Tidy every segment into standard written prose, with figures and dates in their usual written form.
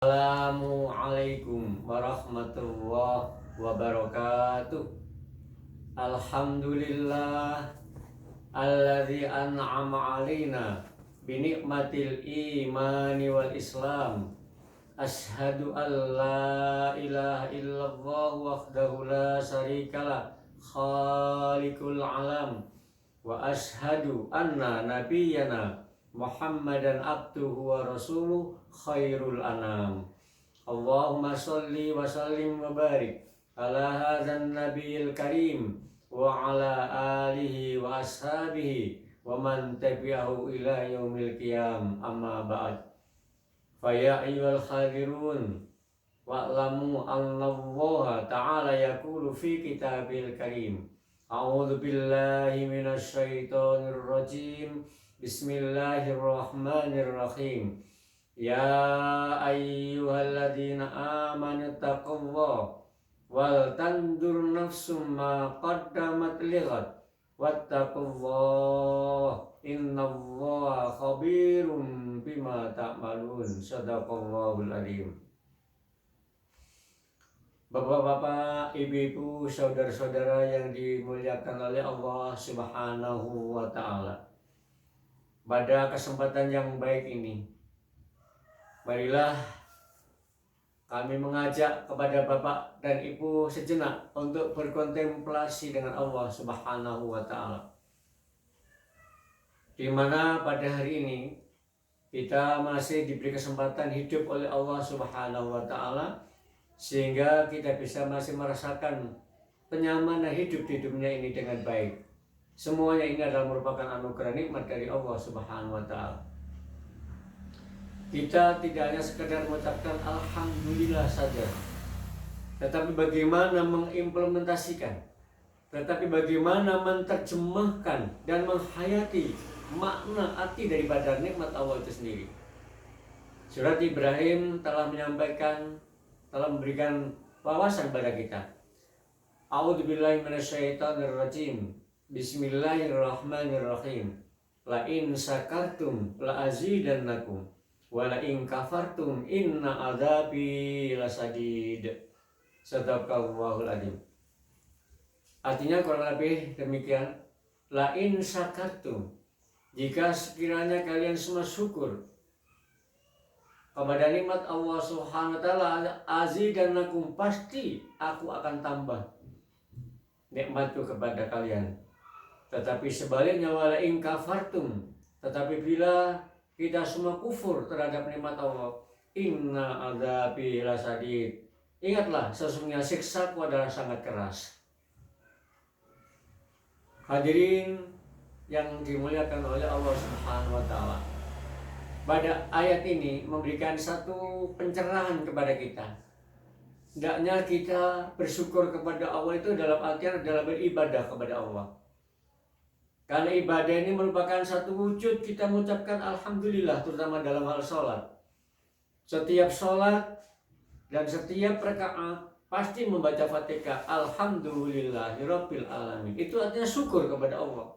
Assalamualaikum warahmatullahi wabarakatuh. Alhamdulillah alladzi an'ama alaina binikmatil imani wal islam. Ashhadu an la ilaha illallah wahdahu la syarikalah khaliqul alam wa ashhadu anna nabiyyana Muhammadan abduhu wa rasuluh khairul anam. Allahumma sholli wa sallim wa barik ala hadzal nabiyil karim wa ala alihi wa ashabihi wa man tabi'ahu ila yaumil qiyam, amma ba'd. Fa ya ayyuhal hadirun wa'lamu anna Allah ta'ala yaqulu fi kitabil karim. A'udzu billahi minasy syaithanir rajim. Bismillahirrahmanirrahim. Ya ayyuhalladzina amanu taqullaha wal tandur nafsum ma qaddamat lighad wattaqullaha innallaha khabirum bima ta'malun. Shadaqallahul adzim. Bapak-bapak, ibu-ibu, saudara-saudara yang dimuliakan oleh Allah Subhanahu wa ta'ala. Pada kesempatan yang baik ini, marilah kami mengajak kepada Bapak dan Ibu sejenak untuk berkontemplasi dengan Allah Subhanahu wa ta'ala. Di mana pada hari ini kita masih diberi kesempatan hidup oleh Allah Subhanahu wa ta'ala, sehingga kita bisa masih merasakan kenyamanan hidup di dunia ini dengan baik. Semuanya ini adalah merupakan anugerah nikmat dari Allah Subhanahu wa ta'ala. Kita tidak hanya sekedar mengucapkan alhamdulillah saja, tetapi bagaimana mengimplementasikan, tetapi bagaimana menerjemahkan dan menghayati makna arti daripada nikmat Allah itu sendiri. Surat Ibrahim telah menyampaikan, telah memberikan wawasan pada kita. A'udzubillahi minasyaitonir rajim. Bismillahirrahmanirrahim. La in syakartum la azidannakum wa la in kafartum inna adzabi lasadid. Shadaqallahul adzim. Artinya kurang lebih demikian. La in syakartum, jika sekiranya kalian semua syukur kepada nikmat Allah Subhanahu wa ta'ala, azidannakum, pasti aku akan tambah nikmatku kepada kalian. Tetapi sebaliknya, wala in kafartum, tetapi bila kita semua kufur terhadap nikmat Allah, inna adzabi lasadid, ingatlah sesungguhnya siksaku adalah sangat keras. Hadirin yang dimuliakan oleh Allah Subhanahu wa ta'ala, pada ayat ini memberikan satu pencerahan kepada kita. Hendaknya kita bersyukur kepada Allah itu dalam artian adalah beribadah kepada Allah. Karena ibadah ini merupakan satu wujud kita mengucapkan alhamdulillah, terutama dalam hal sholat. Setiap sholat dan setiap rakaat pasti membaca Fatihah, alhamdulillahirabbil alamin. Itu artinya syukur kepada Allah.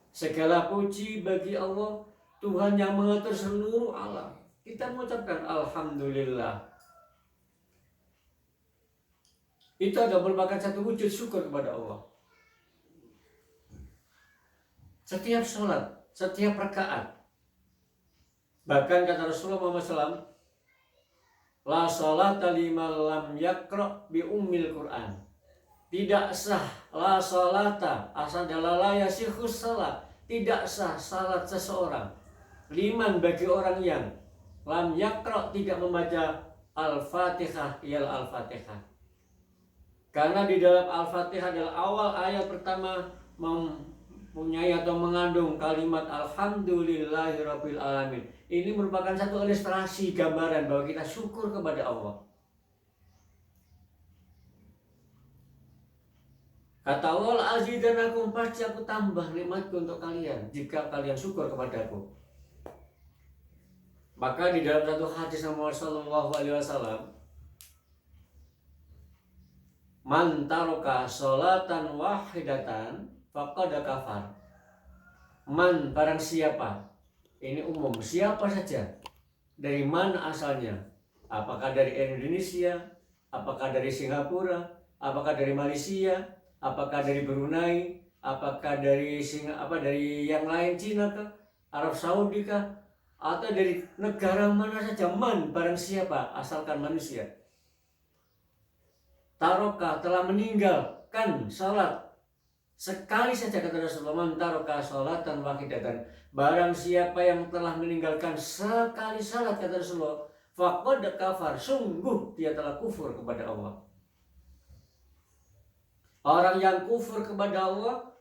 Segala puji bagi Allah, Tuhan yang mengatur seluruh alam. Kita mengucapkan alhamdulillah. Itu adalah merupakan satu wujud syukur kepada Allah. Setiap sholat, setiap rakaat. Bahkan kata Rasulullah Muhammad SAW, la sholata liman lam yaqra bi ummil Quran. Tidak sah, la sholata, asal adalah la yasihus salat. Tidak sah salat seseorang, liman bagi orang yang lam yaqra, tidak membaca al-fatihah, yal al-fatihah. Karena di dalam al-fatihah adalah awal ayat pertama mempunyai atau mengandung kalimat alhamdulillahirabbil alamin. Ini merupakan satu ilustrasi gambaran bahwa kita syukur kepada Allah. Kata Allah, azidanakum, pasti aku tambah nikmatku untuk kalian jika kalian syukur kepadaku. Maka di dalam satu hadis Muhammad sallallahu alaihi wasallam, man taraka sholatan wahidatan faqad kafar. Man, barang siapa, ini umum, siapa saja, dari mana asalnya, Apakah dari Indonesia, apakah dari Singapura, apakah dari Malaysia, apakah dari Brunei, apakah dari dari yang lain, Cina kah, Arab Saudi kah, atau dari negara mana saja, barang siapa asalkan manusia, taroka telah meninggalkan salat sekali saja, kata Rasulullah, man taroka salatan wahidatan, barang siapa yang telah meninggalkan sekali salat, kata Rasulullah, faqad kafar, sungguh dia telah kufur kepada Allah. Orang yang kufur kepada Allah,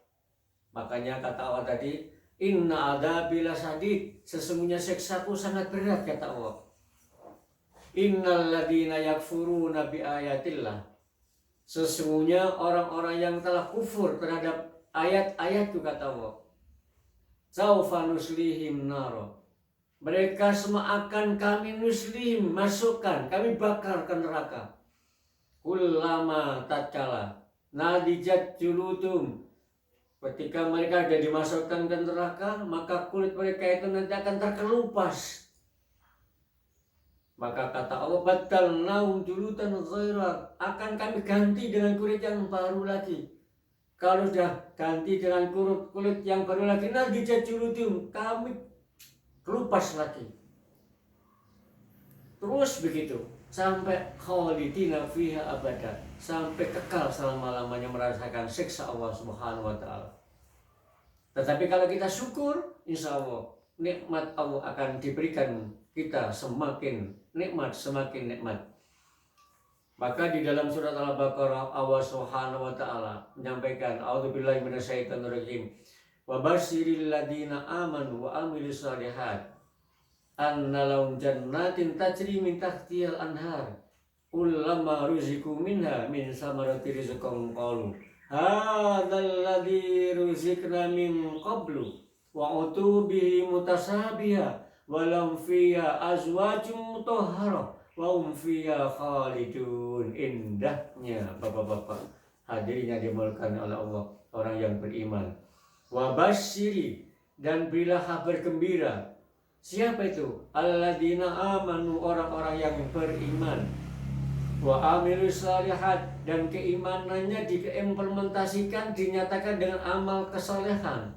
makanya kata Allah tadi, inna adzabi lasadid, sesungguhnya siksaku sangat berat, kata Allah. Innal ladzina yakfuruna bi ayatillah, sesungguhnya orang-orang yang telah kufur terhadap ayat-ayatku, kata Allah, saufa nuslihim naro, mereka semua akan kami nuslihim, masukkan, kami bakar ke neraka. Kullama tatkala nadijat julutum, ketika mereka sudah dimasukkan ke neraka, maka kulit mereka itu nanti akan terkelupas. Maka kata Allah, batalnaum julutan ghaira, akan kami ganti dengan kulit yang baru lagi. Kalau sudah ganti dengan kulit yang baru lagi, nadijat julutum, kami kelupas lagi. Terus begitu sampai khalidina fiha abada, sampai kekal selama-lamanya merasakan siksa Allah Subhanahu wa taala. Tetapi kalau kita syukur, insya Allah nikmat Allah akan diberikan kita semakin nikmat, semakin nikmat. Maka di dalam surat Al-Baqarah, Allah Subhanahu wa taala menyampaikan, a'udzubillahi minasyaitonirrajim, wa basyiril ladzina amanu wa amilus shalihat anna lahum jannatin tajri min tahtihal anhar kullama ruziqu minha min samarati rizqan qalu hadzal ladzi ruziqna min qablu wa utubihi mutasabiha wa lam fiha azwajum mutahharah wa hum fiha khalidun. Indahnya bapak-bapak hadirin yang dimuliakan oleh Allah, orang yang beriman. Wa basyiri, dan berilah kabar gembira. Siapa itu? Alladzina amanu, orang-orang yang beriman. Wa amilus shalihat, dan keimanannya diimplementasikan, dinyatakan dengan amal kesolehan.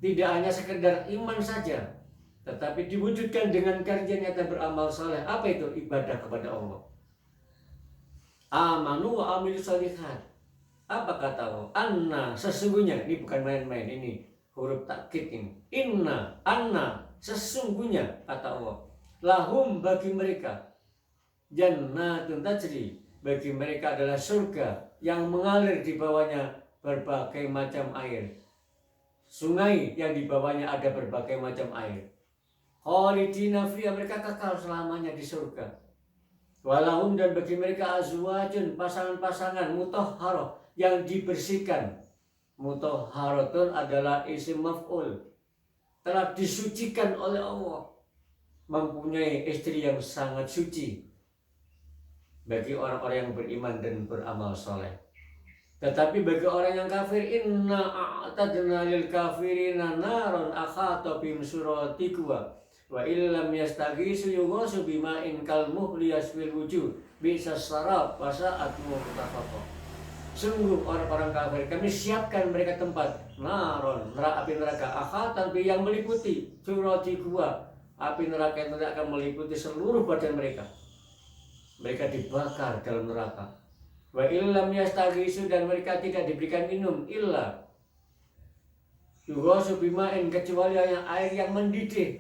Tidak hanya sekedar iman saja, tetapi diwujudkan dengan kerja nyata beramal saleh. Apa itu? Ibadah kepada Allah. Amanu wa amilus shalihat. Apa kata Allah? Anna, sesungguhnya, ini bukan main-main, ini huruf takkid ini. Inna, anna, sesungguhnya, kata Allah, lahum, bagi mereka, jannatun tajri, bagi mereka adalah surga yang mengalir di bawahnya berbagai macam air, sungai yang di bawahnya ada berbagai macam air. Khalidina fiha, mereka kekal selamanya di surga. Walahum, dan bagi mereka azwajun, pasangan-pasangan mutahharah, yang dibersihkan. Mutahharatun adalah isim maf'ul, telah disucikan oleh Allah, mempunyai istri yang sangat suci bagi orang-orang yang beriman dan beramal soleh. Tetapi bagi orang yang kafir, inna a'tadna lil kafirina naron akhata bim suratiqwa wa illam yastaghisu yughasu bima'in kal muhli yasfil wujuh bi'sas sarab wa sa'at murtafaqah. Sungguh orang-orang kafir kami siapkan mereka tempat naron, api neraka, akhatan, yang meliputi suratiqwa, api neraka itu akan meliputi seluruh badan mereka. Mereka dibakar dalam neraka. Wa illam yastaghisu, dan mereka tidak diberikan minum illa yughasu bima'in, kecuali air yang mendidih,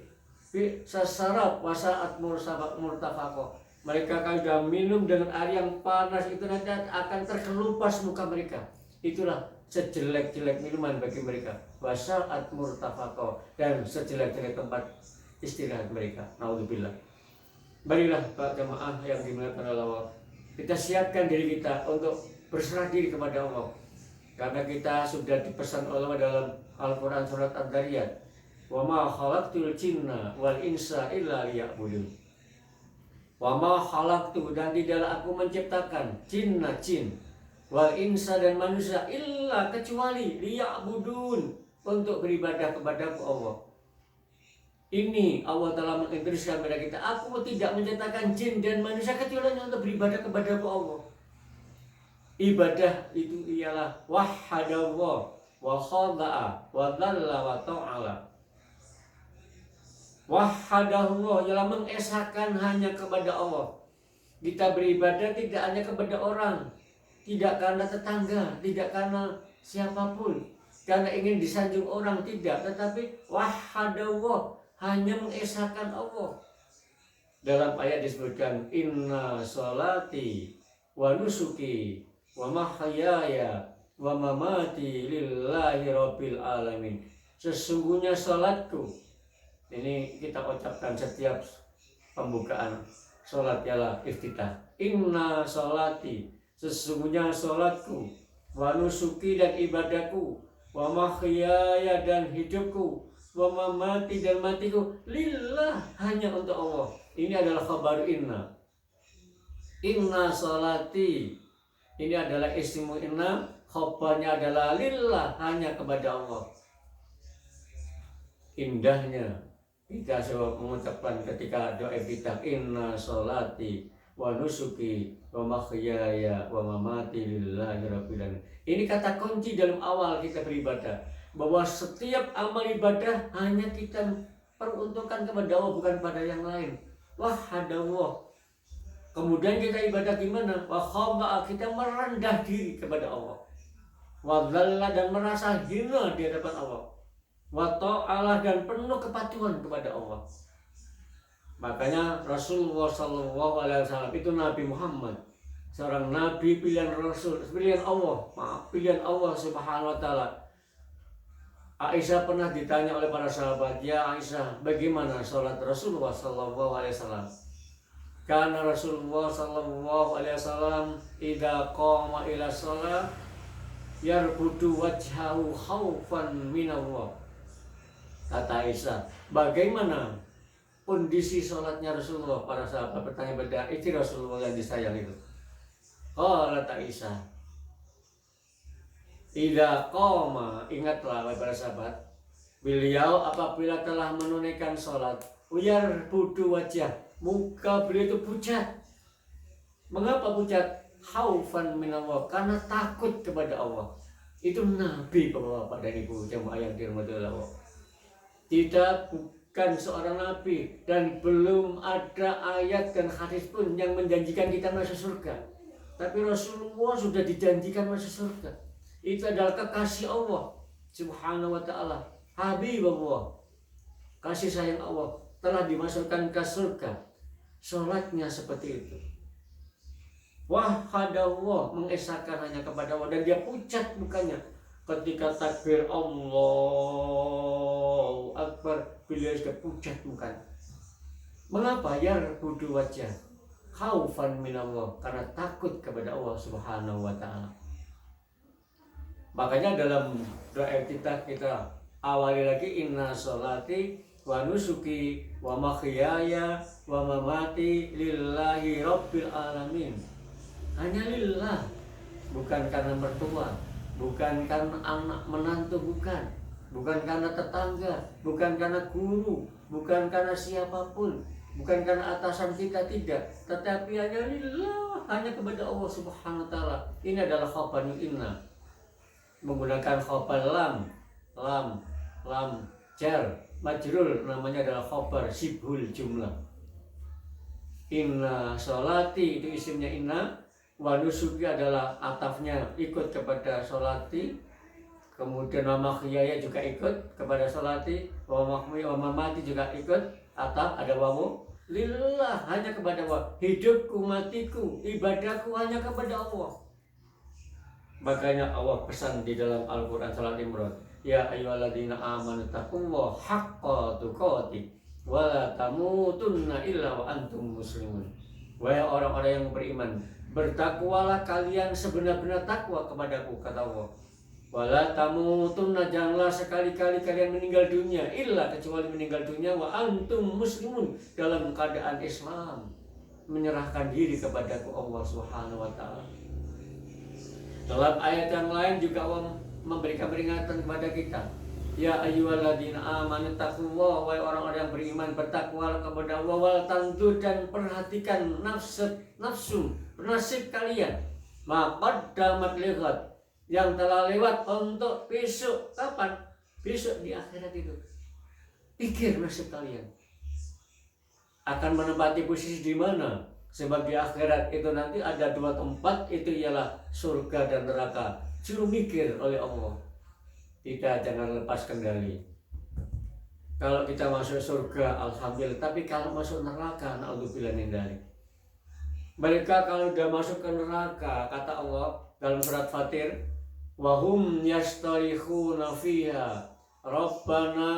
bi sasarab wasa'at murtafaqah. Mereka kalau sudah minum dengan air yang panas itu nanti akan terkelupas muka mereka. Itulah sejelek-jelek minuman bagi mereka. Wasa'at murtafaqah, dan sejelek-jelek tempat istirahat mereka. Naudzubillah. Marilah Pak jemaah yang dimuliakan Allah, kita siapkan diri kita untuk berserah diri kepada Allah, karena kita sudah dipesan Allah dalam Al-Quran surat Ad-Dariyat, wa ma khalaqtul jinna wal insa illa liya'budun. Wa ma khalaqtu, dan tidaklah aku menciptakan jinna, jin, wal insa, dan manusia, illa, kecuali, liya'budun, untuk beribadah kepada Allah. Ini Allah telah menginstruksikan kepada kita, aku tidak menciptakan jin dan manusia kecuali untuk beribadah kepadaku Allah. Ibadah itu ialah wahadallah wa khada'a wa dhalla wa ta'ala. Wahadallah ialah mengesahkan hanya kepada Allah. Kita beribadah tidak hanya kepada orang, tidak karena tetangga, tidak karena siapapun, karena ingin disanjung orang, tidak, tetapi wahadallah, hanya mengesahkan Allah. Dalam ayat disebutkan inna sholati wa nusuki wa mahyaya wa mamati lillahi rabbil alamin. Sesungguhnya sholatku, ini kita ucapkan setiap pembukaan sholat ialah iftitah. Inna sholati, sesungguhnya sholatku, wa nusuki dan ibadahku, wa mahyaya dan hidupku, wa mamati dan matiku, lillah, hanya untuk Allah. Ini adalah khabar inna. Inna sholati, ini adalah ismu inna, khabarnya adalah lillah, hanya kepada Allah. Indahnya kita mengucapkan ketika doa kita inna sholati wa nusuki wa mahyaya wa mamati lillahi rabbil alamin. Ini kata kunci dalam awal kita beribadah, bahwa setiap amal ibadah hanya kita peruntukkan kepada Allah, bukan pada yang lain. Wahadallah. Kemudian kita ibadah gimana? Wa khada'a, kita merendah diri kepada Allah. Wa dhalla, dan merasa hina di hadapan Allah. Wa ta'ala, dan penuh kepatuhan kepada Allah. Makanya Rasulullah SAW itu Nabi Muhammad, seorang Nabi pilihan Rasul, pilihan Allah, pilihan Allah Subhanahu Wa Taala. Aisyah pernah ditanya oleh para sahabat, ya Aisyah, bagaimana sholat Rasulullah SAW? Karena Rasulullah SAW idza qama ila shalah yarbudu wajhahu khaufan minallah. Kata Aisyah, bagaimana kondisi sholatnya Rasulullah? Para sahabat bertanya pada istri Rasulullah yang disayang itu. Qalat Aisyah, idza qama, ingatlah para sahabat, beliau apabila telah menunaikan sholat, yarbudu wajah, muka beliau itu pucat. Mengapa pucat? Khaufan minallah, karena takut kepada Allah. Itu Nabi, Bapak dan Ibu jemaah yang dirahmati Allah. Tidak, bukan seorang nabi, dan belum ada ayat dan hadis pun yang menjanjikan kita masuk surga. Tapi Rasulullah sudah dijanjikan masuk surga. Itu adalah kekasih Allah Subhanahu Wa Taala, Habibullah, kasih sayang Allah, telah dimasukkan ke surga. Sholatnya seperti itu. Wahadallah, mengesahkan hanya kepada Allah, dan dia pucat mukanya ketika takbir Allahu Akbar, beliau sudah pucat mukanya. Mengapa? Yarbudu wajah khaufan minallah, karena takut kepada Allah Subhanahu Wa Taala. Makanya dalam doa kita awali lagi inna sholati wa nusuki wa mahyaya wa mamati lillahi rabbil alamin. Hanya lillah, bukan karena mertua, bukan karena anak menantu, bukan karena tetangga, bukan karena guru, bukan karena siapapun, bukan karena atasan kita, tidak, tetapi hanya lillah, hanya kepada Allah Subhanahu Wa Taala. Ini adalah khabarul inna, menggunakan khabar lam jar majrur, namanya adalah khabar sibhul jumlah. Inna sholati itu isimnya inna, wa nusuki adalah atafnya ikut kepada sholati, kemudian wa mahyaya juga ikut kepada sholati, wa mamati juga ikut ataf, ada wawu. Lillah, hanya kepada Allah. Hidupku, matiku, ibadahku hanya kepada Allah. Makanya Allah pesan di dalam Al-Quran Surat Imran, ya ayyuhalladzina amanu taqullaha haqqa tuqatih wa la tamutunna illa wa antum muslimun. Wahai orang-orang yang beriman, bertakwalah kalian sebenar-benar takwa kepadaku, kata Allah. Wala tamutunna, janganlah sekali-kali kalian meninggal dunia, illa, kecuali meninggal dunia wa antum muslimun, dalam keadaan Islam, menyerahkan diri kepadaku Allah Subhanahu Wa Taala. Dalam ayat yang lain juga Allah memberikan peringatan kepada kita, Ya ayyuhalladzina amanu taqullaha, wahai orang-orang yang beriman, bertakwalah kepada Allah, wal tanzur, dan perhatikan nafsu nasib kalian, ma qaddamat lighad, yang telah lewat untuk besok. Kapan? Besok di akhirat itu. Pikir nasib kalian akan menempati posisi di mana. Sebab di akhirat itu nanti ada dua tempat, itu ialah surga dan neraka. Suruh mikir oleh Allah. Kita jangan lepas kendali. Kalau kita masuk surga, alhamdulillah. Tapi kalau masuk neraka, na'udzubillah min dzalik. Mereka kalau sudah masuk ke neraka, kata Allah dalam surat Fatir, wahum yastarikhuna fiha Rabbana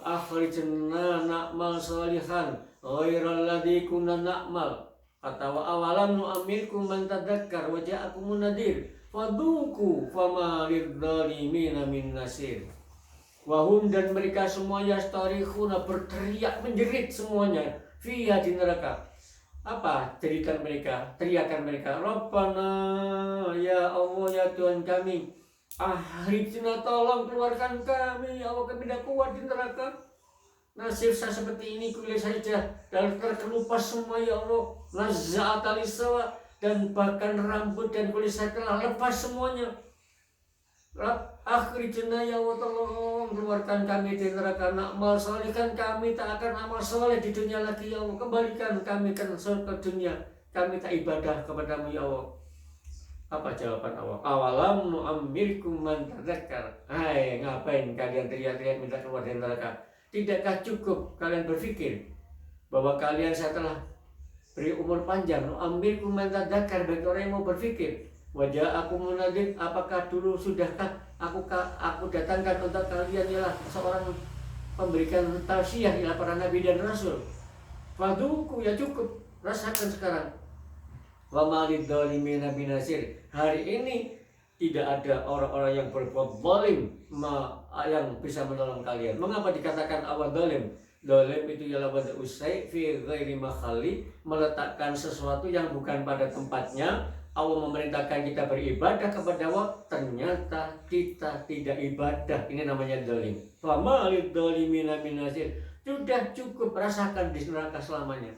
akhrijna na'mal salihan ghairal ladzi kunna na'mal. Kata wa awalam nu'ammirkum man tadzakkar wa ja'akumun nadhir fadzuqu fama lidzalimin min nasir. Wahum, dan mereka semua yastarikhuna, berteriak menjerit semuanya, fiha, di neraka. Apa teriakan mereka? Teriakan mereka, Rabbana, ya Allah, ya Tuhan kami, akhrijna, tolong keluarkan kami, ya Allah, kami tidak kuat di neraka. Nasib saya seperti ini, kulit saja dan terkelupas semua, ya Allah. Nazza'at alisawa, dan bahkan rambut dan kulit saya telah lepas semuanya. Akhrijna, ya Allah, tolong keluarkan kami di neraka. Na'mal salihan, kami tak akan amal soleh di dunia lagi, ya Allah. Kembalikan kami ke surga dunia, kami tak ibadah kepadamu, ya Allah. Apa jawaban Allah? Awalam nu'ammirkum man tadzakkar. Hai, ngapain kalian teriak-teriak minta keluar dari neraka? Tidakkah cukup kalian berpikir bahwa kalian setelah beri umur panjang, nu'ammirkum man tadzakkar, bagi orang yang mau berpikir. Wajah aku munadzir, apakah dulu sudahkah aku datangkan untuk kalian ialah seorang pemberikan tausiah, ialah para nabi dan rasul. Fadzuku, ya cukup, rasakan sekarang. Wa malid dzalimin min nasir. Hari ini tidak ada orang-orang yang berbuat zalim yang bisa menolong kalian. Mengapa dikatakan awal zalim? Zalim itu ialah wada usai fi ghairi mahalli, meletakkan sesuatu yang bukan pada tempatnya. Allah memerintahkan kita beribadah kepada Allah, ternyata kita tidak ibadah. Ini namanya zalim. Wa malid dzalimin min nasir. Sudah cukup, rasakan di neraka selamanya.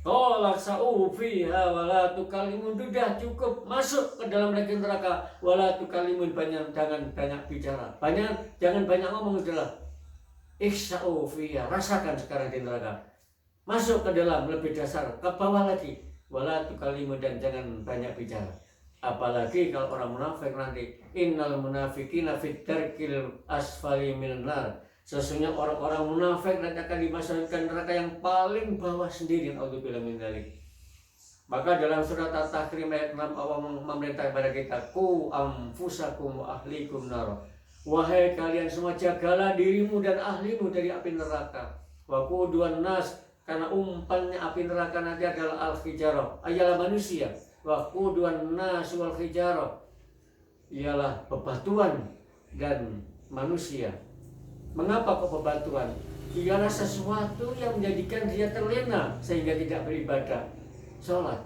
Tolak sa'u fiha wala tukalimun, sudah cukup, masuk ke dalam neraka wala tukalimun, jangan banyak bicara, jangan banyak ngomong, adalah iksa'u fiha, rasakan sekarang di neraka, masuk ke dalam, lebih dasar, ke bawah lagi, wala tukalimun, dan jangan banyak bicara. Apalagi kalau orang munafik nanti, innal munafiqina fit darkil asfali minan nar. Sesungguhnya orang-orang munafik nanti akan dimasukkan neraka yang paling bawah sendiri. Auzubillahi min dzalik. Maka dalam surat At-Tahrim ayat 6 Allah memerintah kepada kita, ku anfusakum wa ahlikum nar. Wahai kalian semua, jagalah dirimu dan ahlimu dari api neraka. Wa quduwan nas, karena umpannya api neraka nanti adalah al-hijarah, ialah manusia. Wa quduwan nas wal hijarah, ialah bebatuan dan manusia. Mengapa kok bebatuan? Ialah sesuatu yang menjadikan dia terlena sehingga tidak beribadah, sholat.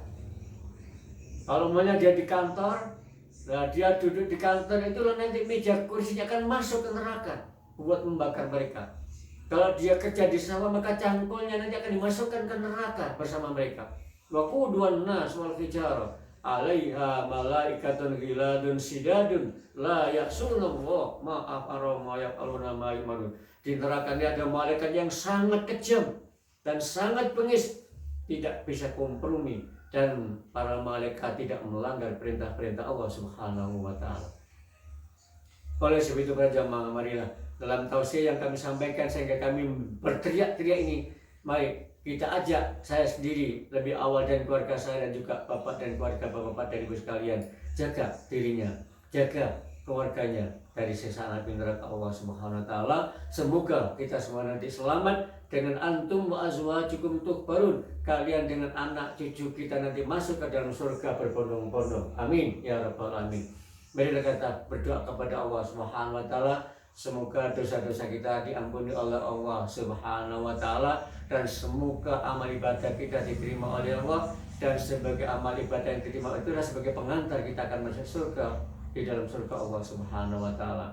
Kalau namanya dia di kantor, nah dia duduk di kantor itu nanti meja kursinya akan masuk ke neraka buat membakar mereka. Kalau dia kerja di sawah, maka cangkulnya nanti akan dimasukkan ke neraka bersama mereka. Wa quduwan nas wal hijarah alaiha malaikatun ghiladun sidadun la ya'sunallah ma afara ma yaquluna ma yu'marun. Di neraka ini ada malaikat yang sangat kejam dan sangat bengis, tidak bisa kompromi, dan para malaikat tidak melanggar perintah-perintah Allah Subhanahu wa taala. Oleh sebab itu para jamaah, marilah dalam tausiah yang kami sampaikan sehingga kami berteriak-teriak ini, mari kita ajak saya sendiri lebih awal dan keluarga saya, dan juga bapak dan keluarga bapak-bapak dari ibu sekalian, jaga dirinya, jaga keluarganya dari siksa api neraka Allah Subhanahu wa taala. Semoga kita semua nanti selamat dengan antum wa azwajukum tuhbarun, kalian dengan anak cucu kita nanti masuk ke dalam surga berbondong-bondong. Amin ya rabbal alamin. Mari kita berdoa kepada Allah Subhanahu wa taala, semoga dosa-dosa kita diampuni oleh Allah Subhanahu wa taala, dan semoga amal ibadah kita diterima oleh Allah, dan sebagai amal ibadah yang diterima itulah sebagai pengantar kita akan masuk surga, di dalam surga Allah Subhanahu wa taala.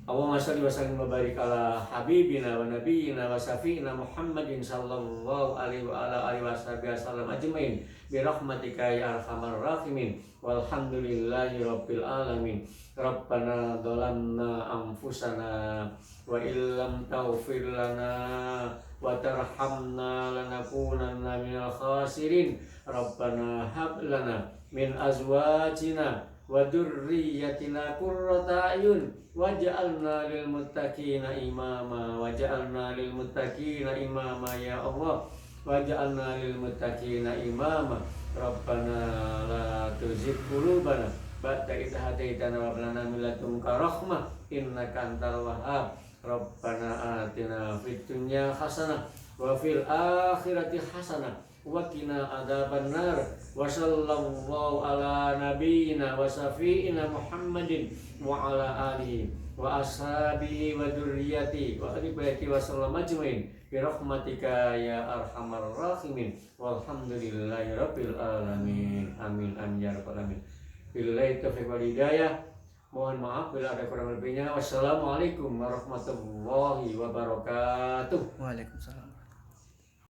Allahumma shalli wa sallim wa barik ala habibina wa nabiyyina wa syafi'ina Muhammadin sallallahu alaihi wa ala alihi wasallam ajmain bi rahmatika ya arhamar rahimin walhamdulillahi rabbil alamin. Rabbana dhalamna anfusana wa illam taghfir lana wa tarhamna lanakunanna minal khasirin. Rabbana hab lana min azwajina wa dzurriyyatina qurrata a'yun waj'alna lil muttaqina imama ya Allah, waj'alna lil muttaqina imama. Rabbana la tuzigh qulubana ba'da idh hadaitana wa hab lana min ladunka rahmah innaka antal wahhab. Rabbana atina fid dunya hasanah wa fil akhirati hasanah wa qina adzabannar. Wa sallallahu ala nabiyyina wa syafi'ina Muhammadin wa ala alihi wa ashabihi wa dzurriyyati wa ahli baiti wa sallam ajmain bi rahmatika ya arhamar rahimin walhamdulillahi rabbil alamin. Amin amin ya rabbal alamin. Billahi taufiq wal hidayah. Mohon maaf bila ada kurang lebihnya. Wassalamualaikum warahmatullahi wabarakatuh. Waalaikumsalam.